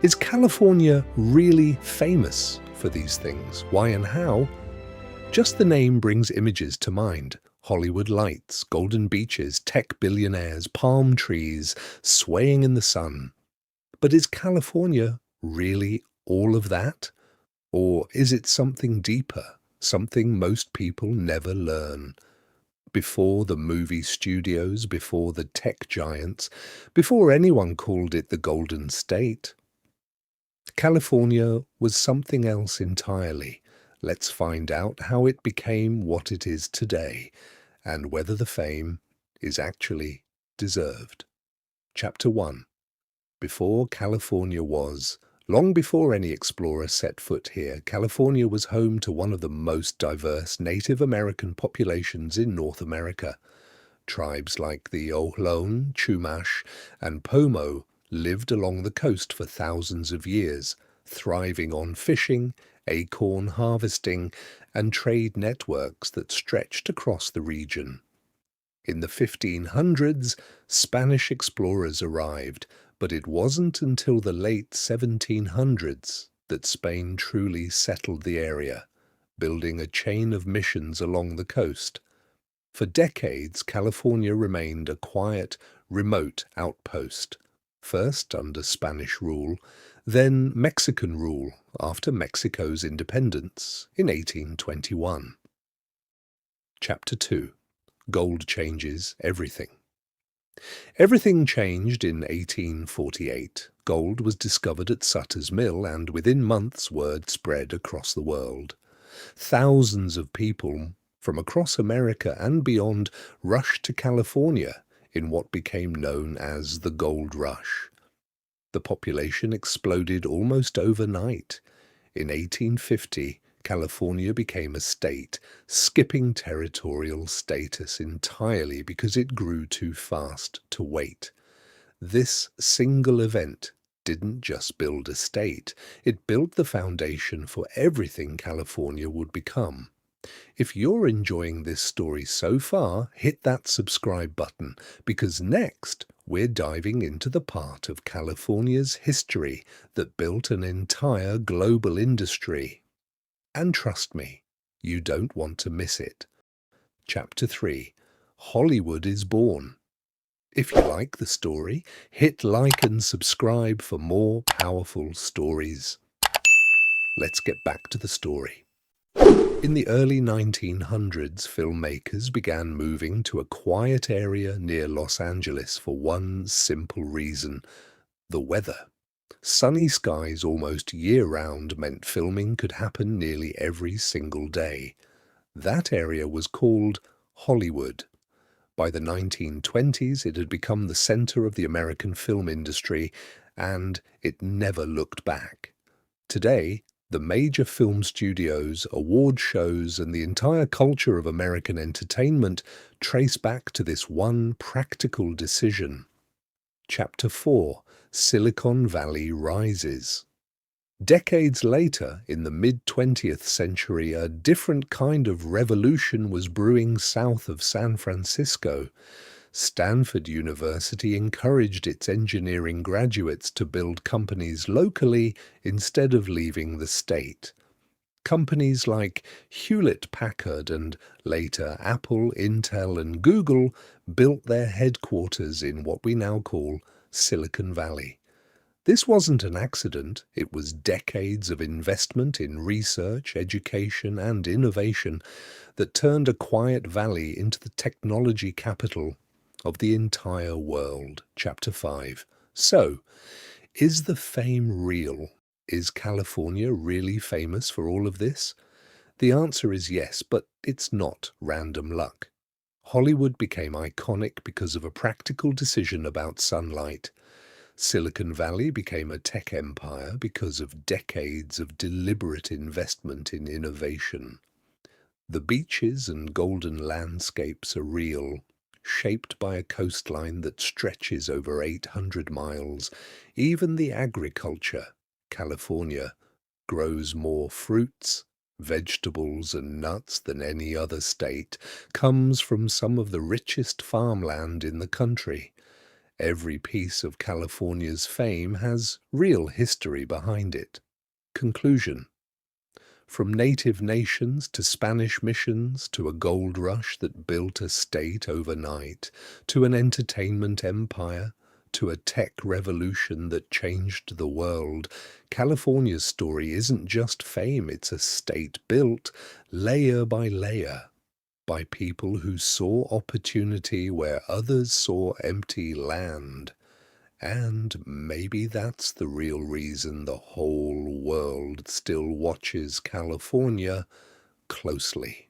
Is California really famous for these things? Why and how? Just the name brings images to mind. Hollywood lights, golden beaches, tech billionaires, palm trees swaying in the sun. But is California really all of that? Or is it something deeper, something most people never learn? Before the movie studios, before the tech giants, before anyone called it the Golden State, California was something else entirely. Let's find out how it became what it is today, and whether the fame is actually deserved. Chapter 1. Before California was. Long before any explorer set foot here, California was home to one of the most diverse Native American populations in North America. Tribes like the Ohlone, Chumash, and Pomo lived along the coast for thousands of years, thriving on fishing, acorn harvesting, and trade networks that stretched across the region. In the 1500s, Spanish explorers arrived, but it wasn't until the late 1700s that Spain truly settled the area, building a chain of missions along the coast. For decades, California remained a quiet, remote outpost, first under Spanish rule, then Mexican rule after Mexico's independence in 1821. Chapter 2. Gold changes everything. Everything changed in 1848. Gold was discovered at Sutter's mill, and within months word spread across the world. Thousands of people from across America and beyond rushed to California in what became known as the Gold Rush. The population exploded almost overnight. In 1850, California became a state, skipping territorial status entirely because it grew too fast to wait. This single event didn't just build a state, it built the foundation for everything California would become. If you're enjoying this story so far, hit that subscribe button, because next we're diving into the part of California's history that built an entire global industry. And trust me, you don't want to miss it. Chapter 3. Hollywood is born. If you like the story, hit like and subscribe for more powerful stories. Let's get back to the story. In the early 1900s, filmmakers began moving to a quiet area near Los Angeles for one simple reason: the weather. Sunny skies almost year-round meant filming could happen nearly every single day. That area was called Hollywood. By the 1920s, it had become the center of the American film industry, and it never looked back. Today, the major film studios, award shows, and the entire culture of American entertainment trace back to this one practical decision. Chapter 4. Silicon Valley Rises. Decades later, in the mid-20th century, a different kind of revolution was brewing south of San Francisco. Stanford University encouraged its engineering graduates to build companies locally instead of leaving the state. Companies like Hewlett-Packard and later Apple, Intel, and Google built their headquarters in what we now call Silicon Valley. This wasn't an accident, it was decades of investment in research, education, and innovation that turned a quiet valley into the technology capital of the entire world. Chapter 5. So, is the fame real? Is California really famous for all of this? The answer is yes, but it's not random luck. Hollywood became iconic because of a practical decision about sunlight. Silicon Valley became a tech empire because of decades of deliberate investment in innovation. The beaches and golden landscapes are real, shaped by a coastline that stretches over 800 miles. Even the agriculture, California, grows more fruits, vegetables, and nuts than any other state, comes from some of the richest farmland in the country. Every piece of California's fame has real history behind it. Conclusion. From native nations to Spanish missions to a gold rush that built a state overnight, to an entertainment empire, to a tech revolution that changed the world, California's story isn't just fame, it's a state built layer by layer by people who saw opportunity where others saw empty land. And maybe that's the real reason the whole world still watches California closely.